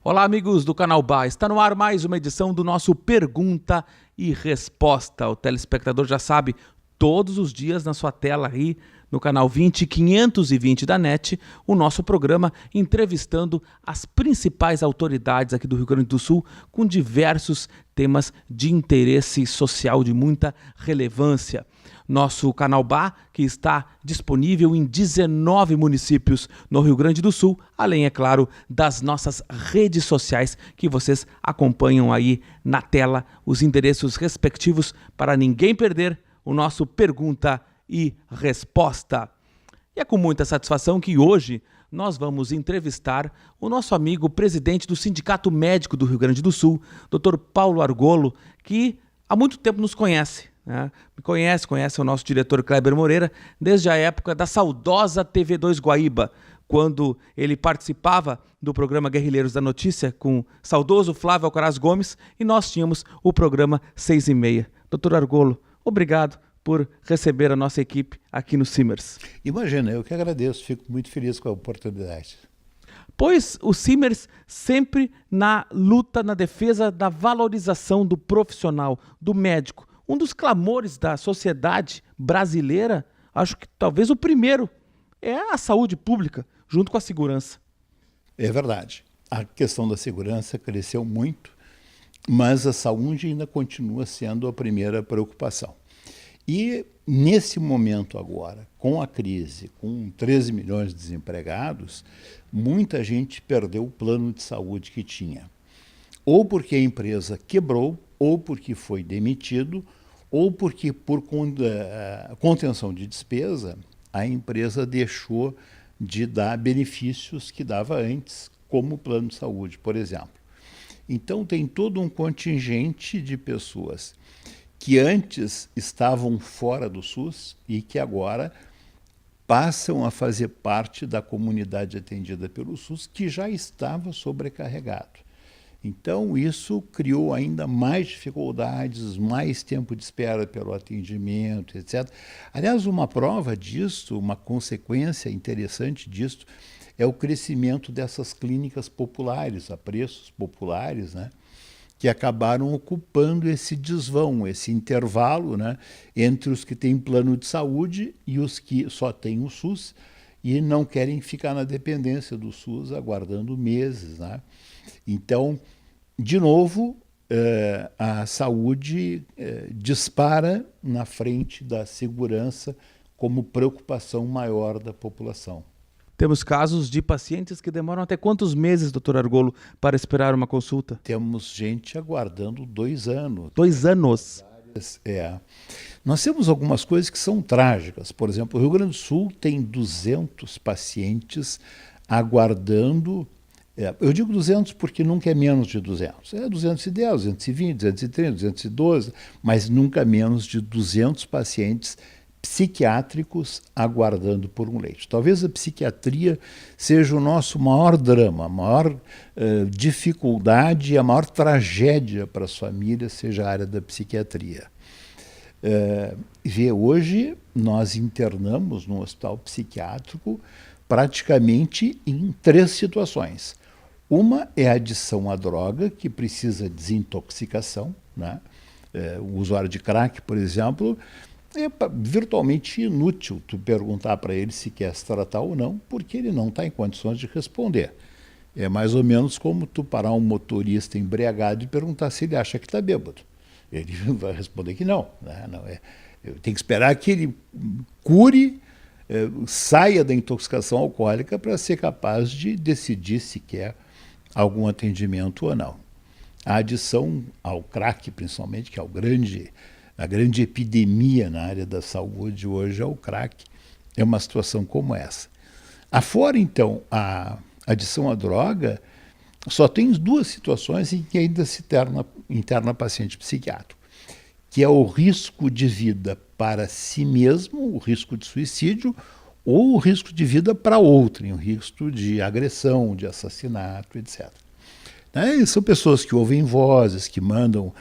Olá, amigos do Canal Bá. Está no ar mais uma edição do nosso Pergunta e Resposta. O telespectador já sabe, todos os dias na sua tela aí, no canal 20520 da NET, o nosso programa entrevistando as principais autoridades aqui do Rio Grande do Sul com diversos temas de interesse social de muita relevância. Nosso Canal Bá, que está disponível em 19 municípios no Rio Grande do Sul, além, é claro, das nossas redes sociais que vocês acompanham aí na tela, os endereços respectivos para ninguém perder o nosso Pergunta e Resposta. E é com muita satisfação que hoje nós vamos entrevistar o nosso amigo presidente do Sindicato Médico do Rio Grande do Sul, Dr. Paulo Argolo, que há muito tempo nos conhece. Me conhece o nosso diretor Kleber Moreira, desde a época da saudosa TV2 Guaíba, quando ele participava do programa Guerrilheiros da Notícia com o saudoso Flávio Alcaraz Gomes e nós tínhamos o programa 6h30. Doutor Argolo, obrigado por receber a nossa equipe aqui no Simers. Imagina, eu que agradeço, fico muito feliz com a oportunidade. Pois o Simers sempre na luta, na defesa da valorização do profissional, do médico. Um dos clamores da sociedade brasileira, acho que talvez o primeiro, é a saúde pública, junto com a segurança. É verdade. A questão da segurança cresceu muito, mas a saúde ainda continua sendo a primeira preocupação. E nesse momento agora, com a crise, com 13 milhões de desempregados, muita gente perdeu o plano de saúde que tinha. Ou porque a empresa quebrou, ou porque foi demitido, ou porque, por contenção de despesa, a empresa deixou de dar benefícios que dava antes, como o plano de saúde, por exemplo. Então, tem todo um contingente de pessoas que antes estavam fora do SUS e que agora passam a fazer parte da comunidade atendida pelo SUS, que já estava sobrecarregado. Então, isso criou ainda mais dificuldades, mais tempo de espera pelo atendimento, etc. Aliás, uma prova disso, uma consequência interessante disso, é o crescimento dessas clínicas populares, a preços populares, né, que acabaram ocupando esse desvão, esse intervalo, né, entre os que têm plano de saúde e os que só têm o SUS e não querem ficar na dependência do SUS aguardando meses, né? Então, de novo, a saúde dispara na frente da segurança como preocupação maior da população. Temos casos de pacientes que demoram até quantos meses, doutor Argolo, para esperar uma consulta? Temos gente aguardando 2 anos. 2 anos? Nós temos algumas coisas que são trágicas. Por exemplo, o Rio Grande do Sul tem 200 pacientes aguardando. Eu digo 200 porque nunca é menos de 200. É 210, 220, 230, 212, mas nunca menos de 200 pacientes psiquiátricos aguardando por um leito. Talvez a psiquiatria seja o nosso maior drama, a maior dificuldade e a maior tragédia para as famílias seja a área da psiquiatria. Hoje nós internamos no hospital psiquiátrico praticamente em 3 situações. Uma é a adição à droga, que precisa de desintoxicação, né? O usuário de crack, por exemplo, é virtualmente inútil tu perguntar para ele se quer se tratar ou não, porque ele não está em condições de responder. É mais ou menos como tu parar um motorista embriagado e perguntar se ele acha que está bêbado. Ele vai responder que não. Tem que esperar que ele cure, saia da intoxicação alcoólica para ser capaz de decidir se quer algum atendimento ou não. A adição ao crack, principalmente, que é a grande epidemia na área da saúde hoje é o crack, é uma situação como essa. Afora, então, a adição à droga, só tem 2 situações em que ainda se interna paciente psiquiátrico, que é o risco de vida para si mesmo, o risco de suicídio, ou o risco de vida para outrem, o risco de agressão, de assassinato, etc. São pessoas que ouvem vozes, que mandam,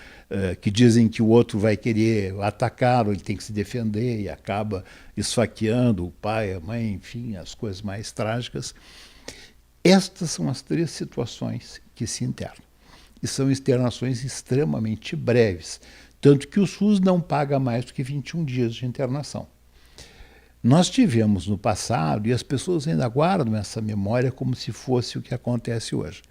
que dizem que o outro vai querer atacá-lo, ele tem que se defender e acaba esfaqueando o pai, a mãe, enfim, as coisas mais trágicas. Estas são as 3 situações que se internam. E são internações extremamente breves, tanto que o SUS não paga mais do que 21 dias de internação. Nós tivemos no passado, e as pessoas ainda guardam essa memória como se fosse o que acontece hoje.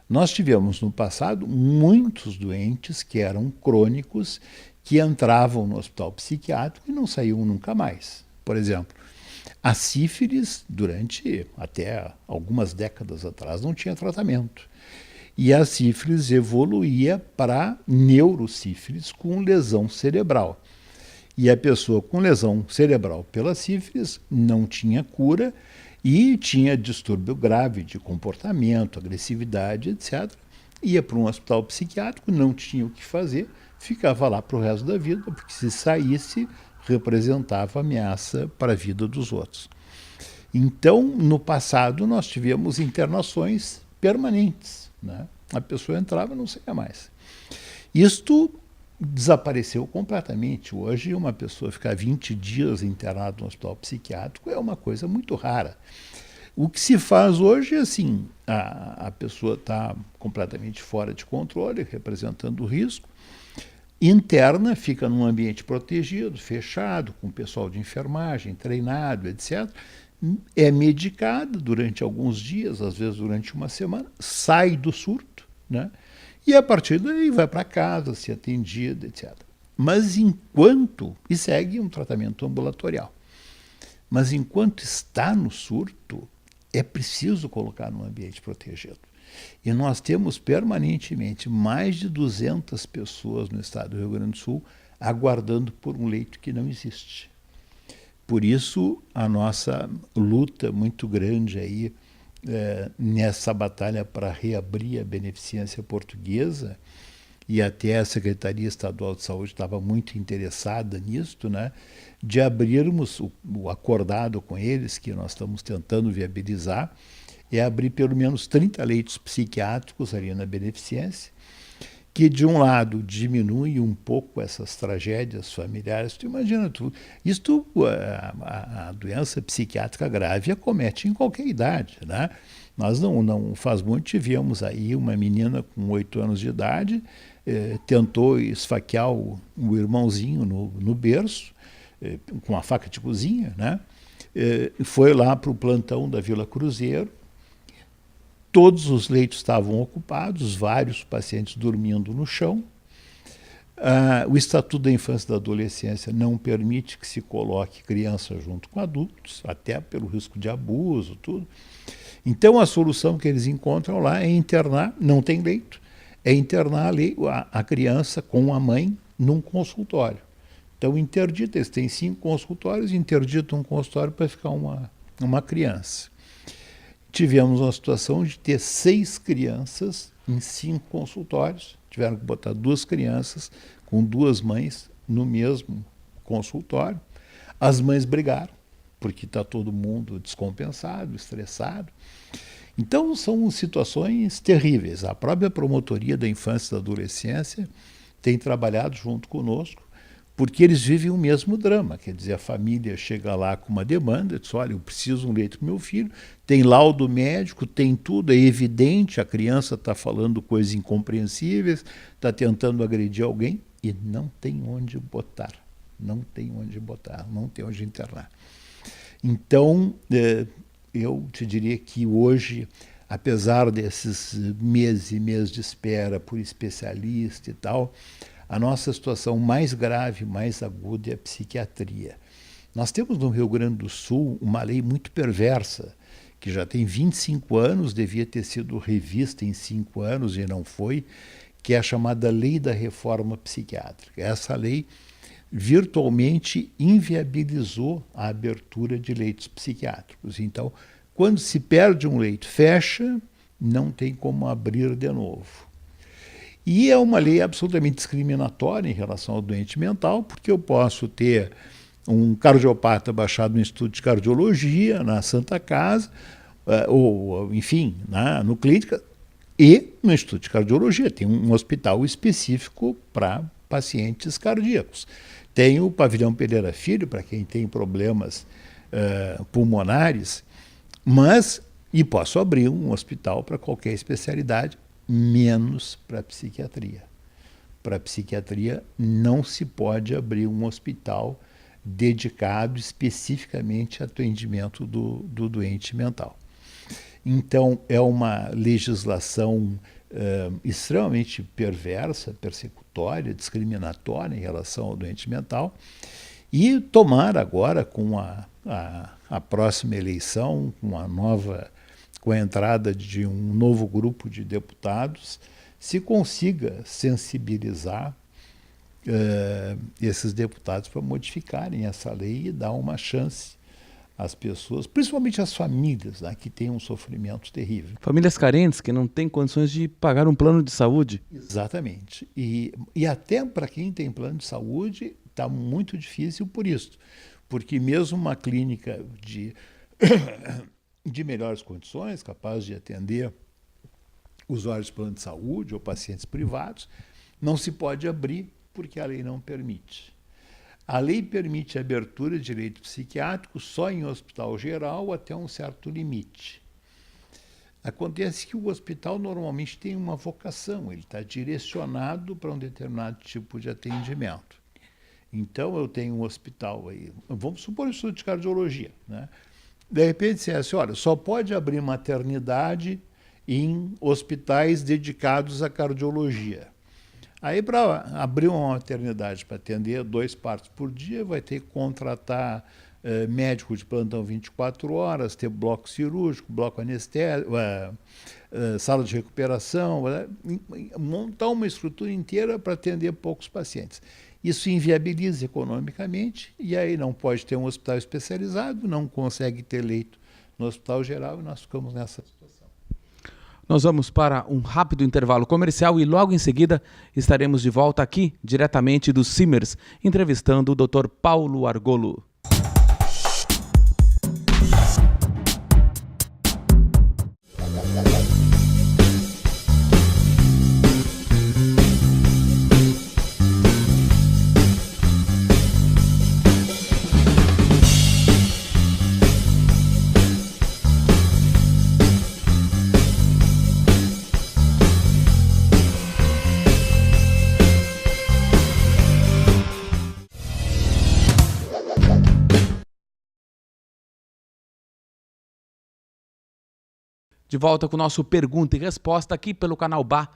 Nós tivemos no passado muitos doentes que eram crônicos, que entravam no hospital psiquiátrico e não saíam nunca mais. Por exemplo, a sífilis, durante até algumas décadas atrás, não tinha tratamento. E a sífilis evoluía para neurosífilis com lesão cerebral. E a pessoa com lesão cerebral pela sífilis não tinha cura e tinha distúrbio grave de comportamento, agressividade, etc. Ia para um hospital psiquiátrico, não tinha o que fazer, ficava lá para o resto da vida, porque se saísse, representava ameaça para a vida dos outros. Então, no passado, nós tivemos internações permanentes, né? A pessoa entrava e não saía mais. Isto desapareceu completamente. Hoje, uma pessoa ficar 20 dias internada no hospital psiquiátrico é uma coisa muito rara. O que se faz hoje é assim, a pessoa está completamente fora de controle, representando risco, interna, fica num ambiente protegido, fechado, com pessoal de enfermagem, treinado, etc., é medicada durante alguns dias, às vezes durante uma semana, sai do surto, né? E a partir daí vai para casa, ser atendida, etc. Mas enquanto, e segue um tratamento ambulatorial, mas enquanto está no surto, é preciso colocar num ambiente protegido. E nós temos permanentemente mais de 200 pessoas no estado do Rio Grande do Sul aguardando por um leito que não existe. Por isso, a nossa luta muito grande aí nessa batalha para reabrir a beneficência portuguesa, e até a Secretaria Estadual de Saúde estava muito interessada nisto, né, de abrirmos o acordado com eles, que nós estamos tentando viabilizar, é abrir pelo menos 30 leitos psiquiátricos ali na beneficência, que de um lado diminui um pouco essas tragédias familiares. Tu imagina, a doença psiquiátrica grave acomete em qualquer idade, né? Nós não faz muito tivemos aí uma menina com 8 anos de idade, tentou esfaquear o irmãozinho no berço, com uma faca de cozinha, né? Foi lá para o plantão da Vila Cruzeiro. Todos os leitos estavam ocupados, vários pacientes dormindo no chão. O Estatuto da Infância e da Adolescência não permite que se coloque criança junto com adultos, até pelo risco de abuso, tudo. Então, a solução que eles encontram lá é internar, não tem leito, é internar a criança com a mãe num consultório. Então, interdita, eles têm 5 consultórios, interditam um consultório para ficar uma criança. Tivemos uma situação de ter 6 crianças em 5 consultórios. Tiveram que botar 2 crianças com 2 mães no mesmo consultório. As mães brigaram, porque está todo mundo descompensado, estressado. Então, são situações terríveis. A própria Promotoria da Infância e da Adolescência tem trabalhado junto conosco, porque eles vivem o mesmo drama. Quer dizer, a família chega lá com uma demanda, diz, olha, eu preciso de um leito para meu filho, tem laudo médico, tem tudo, é evidente, a criança está falando coisas incompreensíveis, está tentando agredir alguém e não tem onde botar, não tem onde botar, não tem onde internar. Então, eu te diria que hoje, apesar desses meses e meses de espera por especialista e tal, a nossa situação mais grave, mais aguda é a psiquiatria. Nós temos no Rio Grande do Sul uma lei muito perversa, que já tem 25 anos, devia ter sido revista em 5 anos e não foi, que é a chamada Lei da Reforma Psiquiátrica. Essa lei virtualmente inviabilizou a abertura de leitos psiquiátricos. Então, quando se perde um leito, fecha, não tem como abrir de novo. E é uma lei absolutamente discriminatória em relação ao doente mental, porque eu posso ter um cardiopata baixado no Instituto de Cardiologia, na Santa Casa, ou enfim, no Clínica, e no Instituto de Cardiologia tem um hospital específico para pacientes cardíacos. Tem o Pavilhão Pereira Filho, para quem tem problemas pulmonares, mas E posso abrir um hospital para qualquer especialidade, menos para psiquiatria. Para psiquiatria não se pode abrir um hospital dedicado especificamente ao atendimento do doente mental. Então, é uma legislação extremamente perversa, persecutória, discriminatória em relação ao doente mental. E tomara agora, com a próxima eleição, com a entrada de um novo grupo de deputados, se consiga sensibilizar esses deputados para modificarem essa lei e dar uma chance às pessoas, principalmente às famílias, né, que têm um sofrimento terrível. Famílias carentes que não têm condições de pagar um plano de saúde. Exatamente. E até para quem tem plano de saúde está muito difícil por isso, porque mesmo uma clínica de melhores condições, capaz de atender usuários de plano de saúde ou pacientes privados, não se pode abrir porque a lei não permite. A lei permite a abertura de leito psiquiátrico só em hospital geral até um certo limite. Acontece que o hospital normalmente tem uma vocação, ele está direcionado para um determinado tipo de atendimento. Então, eu tenho um hospital aí, vamos supor um estudo de cardiologia, né? De repente, dissesse, olha, só pode abrir maternidade em hospitais dedicados à cardiologia. Aí, para abrir uma maternidade para atender 2 partos por dia, vai ter que contratar médico de plantão 24 horas, ter bloco cirúrgico, bloco anestésico, sala de recuperação, montar uma estrutura inteira para atender poucos pacientes. Isso inviabiliza economicamente e aí não pode ter um hospital especializado, não consegue ter leito no hospital geral e nós ficamos nessa situação. Nós vamos para um rápido intervalo comercial e logo em seguida estaremos de volta aqui, diretamente do Simers, entrevistando o Dr. Paulo Argolo. De volta com o nosso Pergunta e Resposta aqui pelo canal BA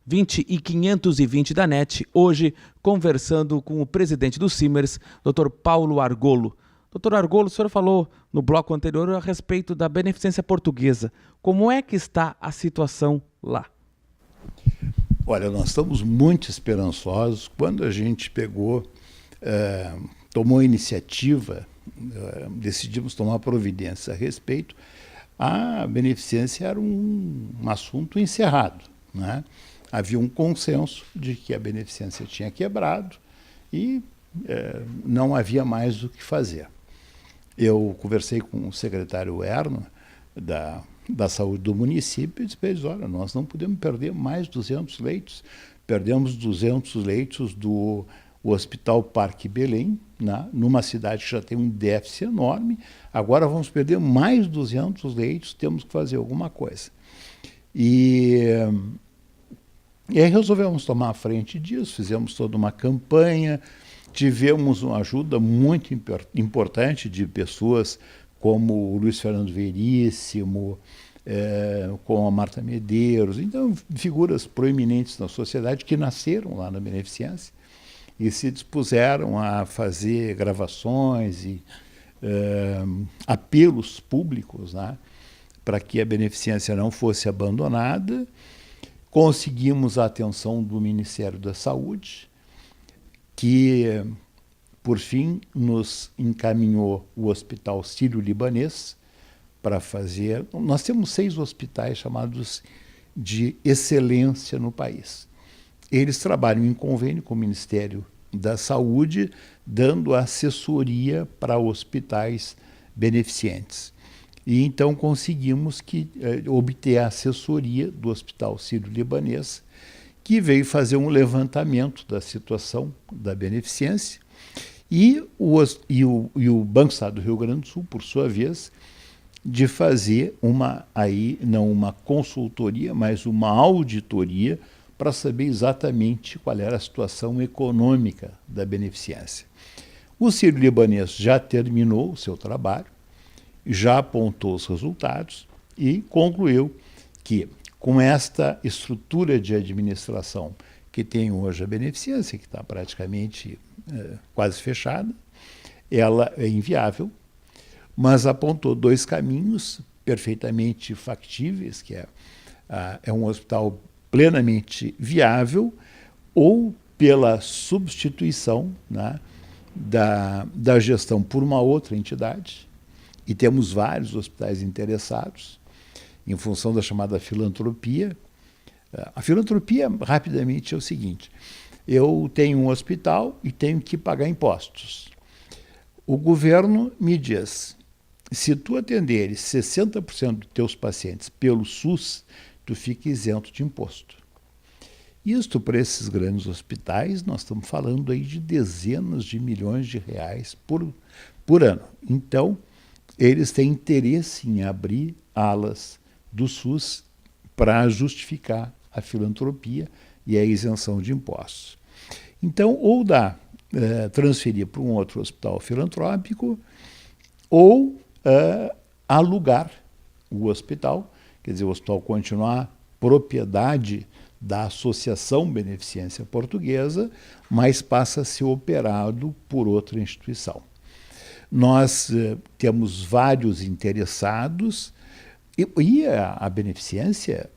20 e 520 da NET, hoje conversando com o presidente do Simers, Dr. Paulo Argolo. Dr. Argolo, o senhor falou no bloco anterior a respeito da beneficência portuguesa. Como é que está a situação lá? Olha, nós estamos muito esperançosos. Quando a gente tomou a iniciativa, decidimos tomar providência a respeito, a beneficência era um assunto encerrado, né? Havia um consenso de que a beneficência tinha quebrado e não havia mais o que fazer. Eu conversei com o secretário Erno da saúde do município e disse para eles, olha, nós não podemos perder mais 200 leitos. Perdemos 200 leitos do Hospital Parque Belém, né, numa cidade que já tem um déficit enorme. Agora vamos perder mais 200 leitos, temos que fazer alguma coisa. E aí resolvemos tomar a frente disso, fizemos toda uma campanha, tivemos uma ajuda muito importante de pessoas como o Luiz Fernando Veríssimo, com a Marta Medeiros, então figuras proeminentes na sociedade que nasceram lá na Beneficência e se dispuseram a fazer gravações e apelos públicos, né, para que a Beneficência não fosse abandonada. Conseguimos a atenção do Ministério da Saúde, que, por fim, nos encaminhou o Hospital Sírio-Libanês para fazer... Nós temos 6 hospitais chamados de excelência no país. Eles trabalham em convênio com o Ministério da Saúde, dando assessoria para hospitais beneficentes. E então conseguimos obter a assessoria do Hospital Sírio-Libanês, que veio fazer um levantamento da situação da beneficência, e o Banco Estado do Rio Grande do Sul, por sua vez, de fazer não uma consultoria, mas uma auditoria para saber exatamente qual era a situação econômica da beneficência. O Sírio-Libanês já terminou o seu trabalho, já apontou os resultados e concluiu que, com esta estrutura de administração que tem hoje a beneficência, que está praticamente quase fechada, ela é inviável, mas apontou 2 caminhos perfeitamente factíveis, que é um hospital plenamente viável, ou pela substituição, né, da gestão por uma outra entidade, e temos vários hospitais interessados, em função da chamada filantropia. A filantropia, rapidamente, é o seguinte: eu tenho um hospital e tenho que pagar impostos. O governo me diz, se tu atenderes 60% dos teus pacientes pelo SUS, tu fica isento de imposto. Isto, para esses grandes hospitais, nós estamos falando aí de dezenas de milhões de reais por ano. Então, eles têm interesse em abrir alas do SUS para justificar a filantropia e a isenção de impostos. Então, ou transferir para um outro hospital filantrópico, ou alugar o hospital, quer dizer, o hospital continuar propriedade da Associação Beneficência Portuguesa, mas passa a ser operado por outra instituição. Nós temos vários interessados e a Beneficência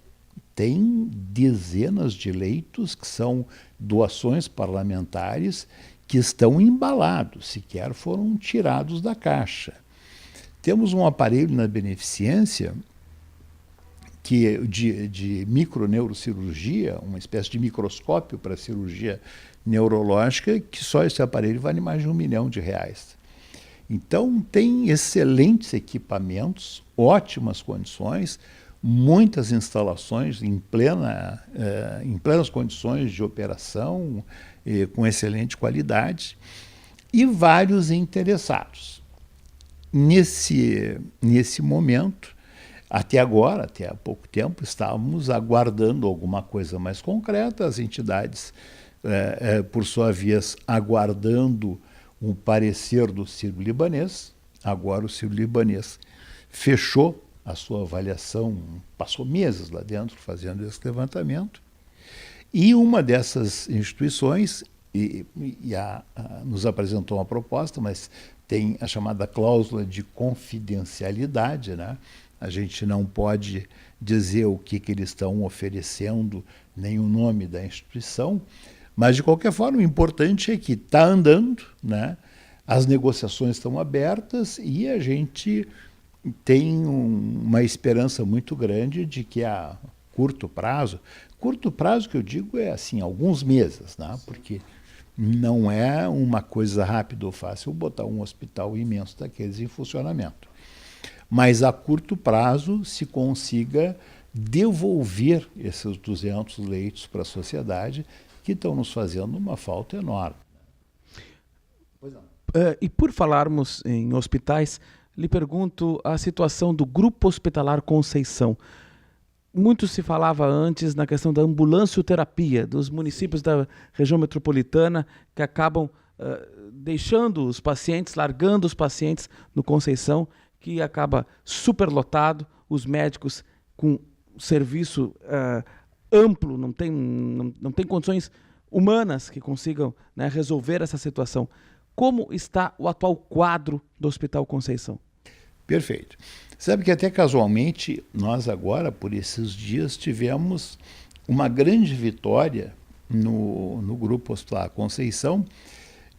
tem dezenas de leitos que são doações parlamentares que estão embalados, sequer foram tirados da caixa. Temos um aparelho na Beneficência de microneurocirurgia, uma espécie de microscópio para cirurgia neurológica, que só esse aparelho vale mais de R$1 milhão. Então, tem excelentes equipamentos, ótimas condições, muitas instalações em plenas condições de operação, com excelente qualidade, e vários interessados. Nesse momento, até agora, até há pouco tempo, estávamos aguardando alguma coisa mais concreta, as entidades, por sua vez, aguardando um parecer do Sírio-Libanês. Agora o Sírio-Libanês fechou a sua avaliação, passou meses lá dentro fazendo esse levantamento, e uma dessas instituições nos apresentou uma proposta, mas tem a chamada cláusula de confidencialidade, né? A gente não pode dizer o que eles estão oferecendo, nem o nome da instituição, mas, de qualquer forma, o importante é que está andando, né? As negociações estão abertas e a gente tem uma esperança muito grande de que a curto prazo que eu digo é assim, alguns meses, né? Porque não é uma coisa rápida ou fácil botar um hospital imenso daqueles em funcionamento. Mas a curto prazo se consiga devolver esses 200 leitos para a sociedade, que estão nos fazendo uma falta enorme. Pois não. E por falarmos em hospitais, lhe pergunto a situação do Grupo Hospitalar Conceição. Muito se falava antes na questão da ambulancioterapia, dos municípios da região metropolitana que acabam deixando os pacientes, largando os pacientes no Conceição, que acaba superlotado, os médicos com serviço amplo, não tem condições humanas que consigam, né, resolver essa situação. Como está o atual quadro do Hospital Conceição? Perfeito. Sabe que até casualmente nós agora, por esses dias, tivemos uma grande vitória no Grupo Hospitalar Conceição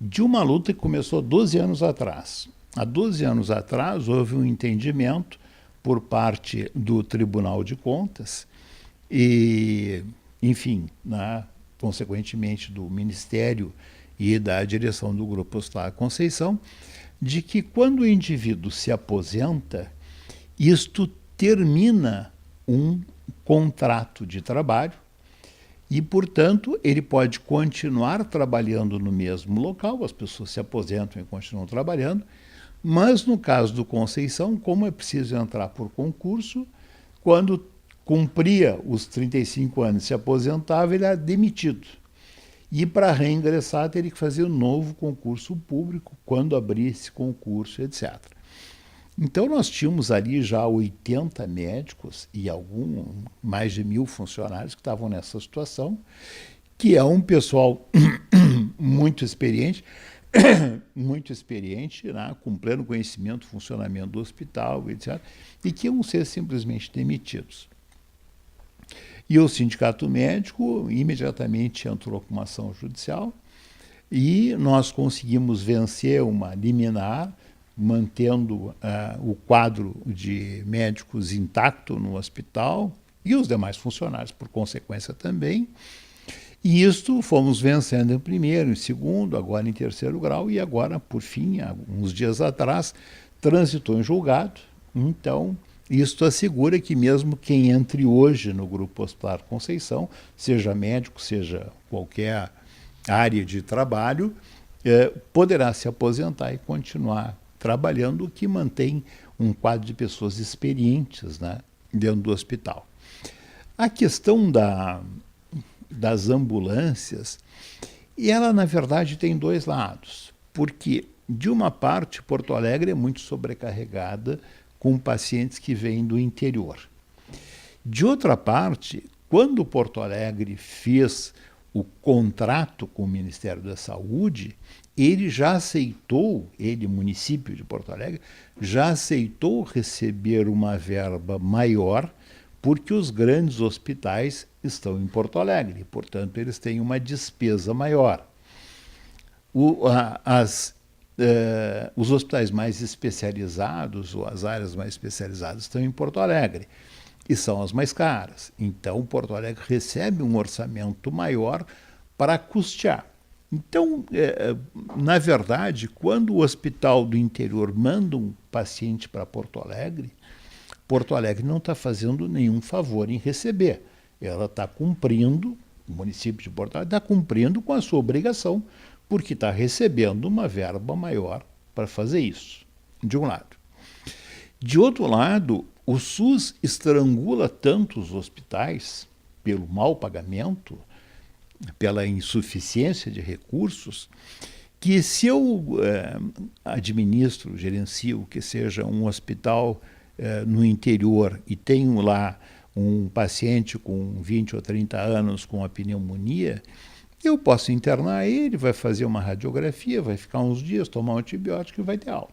de uma luta que começou 12 anos atrás. Há 12 anos atrás houve um entendimento por parte do Tribunal de Contas e, enfim, né, consequentemente do Ministério e da direção do Grupo Hospitalar Conceição, de que quando o indivíduo se aposenta, isto termina um contrato de trabalho e, portanto, ele pode continuar trabalhando no mesmo local, as pessoas se aposentam e continuam trabalhando, Mas no caso do Conceição, como é preciso entrar por concurso, quando cumpria os 35 anos e se aposentava, ele era demitido. E para reingressar, teria que fazer um novo concurso público, quando abrisse concurso, etc. Então, nós tínhamos ali já 80 médicos e mais de 1.000 funcionários que estavam nessa situação, que é um pessoal muito experiente, né, com pleno conhecimento do funcionamento do hospital, etc., e que iam ser simplesmente demitidos. E o sindicato médico imediatamente entrou com uma ação judicial e nós conseguimos vencer uma liminar, mantendo o quadro de médicos intacto no hospital e os demais funcionários, por consequência, também. E isto fomos vencendo em primeiro, em segundo, agora em terceiro grau e agora, por fim, há uns dias atrás, transitou em julgado. Então, isto assegura que mesmo quem entre hoje no Grupo Hospitalar Conceição, seja médico, seja qualquer área de trabalho, poderá se aposentar e continuar trabalhando, o que mantém um quadro de pessoas experientes, né, dentro do hospital. A questão das ambulâncias, ela, na verdade, tem dois lados, porque, de uma parte, Porto Alegre é muito sobrecarregada com pacientes que vêm do interior. De outra parte, quando Porto Alegre fez o contrato com o Ministério da Saúde, ele já aceitou, município de Porto Alegre, já aceitou receber uma verba maior, porque os grandes hospitais estão em Porto Alegre, portanto, eles têm uma despesa maior. Os hospitais mais especializados, ou as áreas mais especializadas, estão em Porto Alegre e são as mais caras. Então, Porto Alegre recebe um orçamento maior para custear. Então, na verdade, quando o hospital do interior manda um paciente para Porto Alegre não está fazendo nenhum favor em receber. Ela está cumprindo, o município de Porto Alegre está cumprindo com a sua obrigação, porque está recebendo uma verba maior para fazer isso, de um lado. De outro lado, o SUS estrangula tanto os hospitais pelo mau pagamento, pela insuficiência de recursos, que se eu administro, gerencio, que seja um hospital no interior e tenho lá um paciente com 20 ou 30 anos com a pneumonia, eu posso internar ele, vai fazer uma radiografia, vai ficar uns dias, tomar um antibiótico e vai ter alta.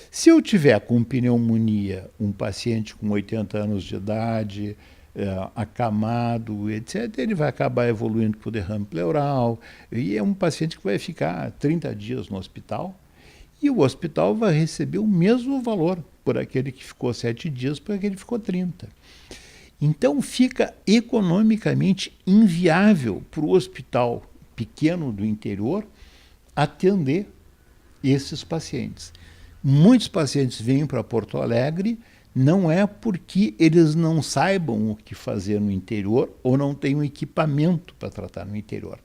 Se eu tiver com pneumonia um paciente com 80 anos de idade, acamado, etc., ele vai acabar evoluindo para o derrame pleural, e é um paciente que vai ficar 30 dias no hospital, e o hospital vai receber o mesmo valor por aquele que ficou 7 dias, por aquele que ficou 30. Então fica economicamente inviável para o hospital pequeno do interior atender esses pacientes. Muitos pacientes vêm para Porto Alegre, não é porque eles não saibam o que fazer no interior ou não têm um equipamento para tratar no interior.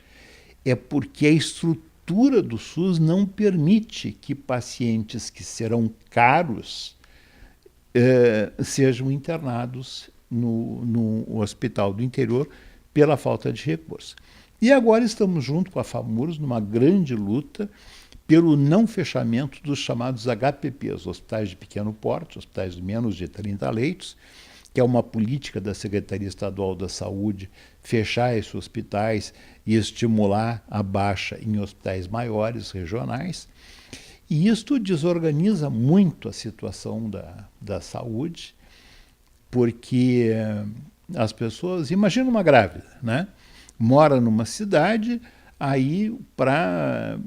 É porque a estrutura do SUS não permite que pacientes que serão caros sejam internados no hospital do interior pela falta de recursos. E agora estamos junto com a FAMURS numa grande luta pelo não fechamento dos chamados HPPs, hospitais de pequeno porte, hospitais de menos de 30 leitos, que é uma política da Secretaria Estadual da Saúde, fechar esses hospitais e estimular a baixa em hospitais maiores, regionais. E isto desorganiza muito a situação da saúde, porque as pessoas... Imagina uma grávida, né? Mora numa cidade, aí para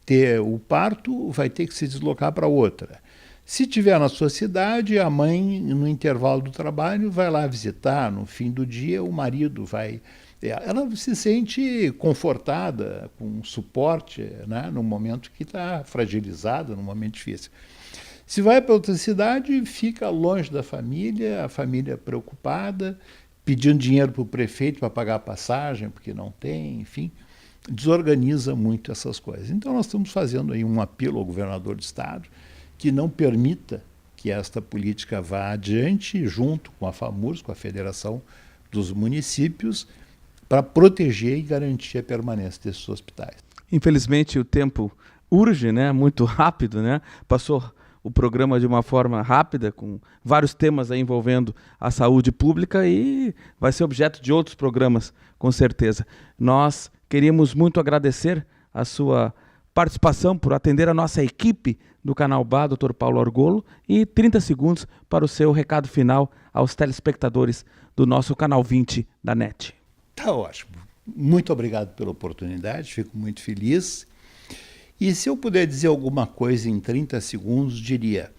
ter o parto vai ter que se deslocar para outra. Se tiver na sua cidade, a mãe, no intervalo do trabalho, vai lá visitar. No fim do dia, o marido vai... Ela se sente confortada, com suporte, né, no momento que está fragilizada, num momento difícil. Se vai para outra cidade, fica longe da família, a família preocupada, pedindo dinheiro para o prefeito para pagar a passagem, porque não tem, enfim. desorganiza muito essas coisas. Então nós estamos fazendo aí um apelo ao governador do estado que não permita que esta política vá adiante junto com a FAMURS, com a Federação dos Municípios, para proteger e garantir a permanência desses hospitais. Infelizmente o tempo urge, né? Muito rápido, né? Passou o programa de uma forma rápida, com vários temas aí envolvendo a saúde pública e vai ser objeto de outros programas, com certeza. Nós queríamos muito agradecer a sua participação por atender a nossa equipe do Canal Bá, Dr. Paulo Argolo, e 30 segundos para o seu recado final aos telespectadores do nosso Canal 20 da NET. Tá ótimo. Muito obrigado pela oportunidade, fico muito feliz. E se eu puder dizer alguma coisa em 30 segundos, diria: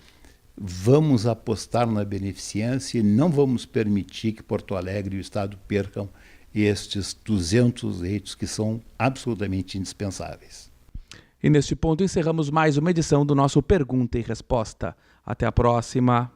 vamos apostar na beneficência e não vamos permitir que Porto Alegre e o Estado percam estes 200 leitos que são absolutamente indispensáveis. E neste ponto encerramos mais uma edição do nosso Pergunta e Resposta. Até a próxima.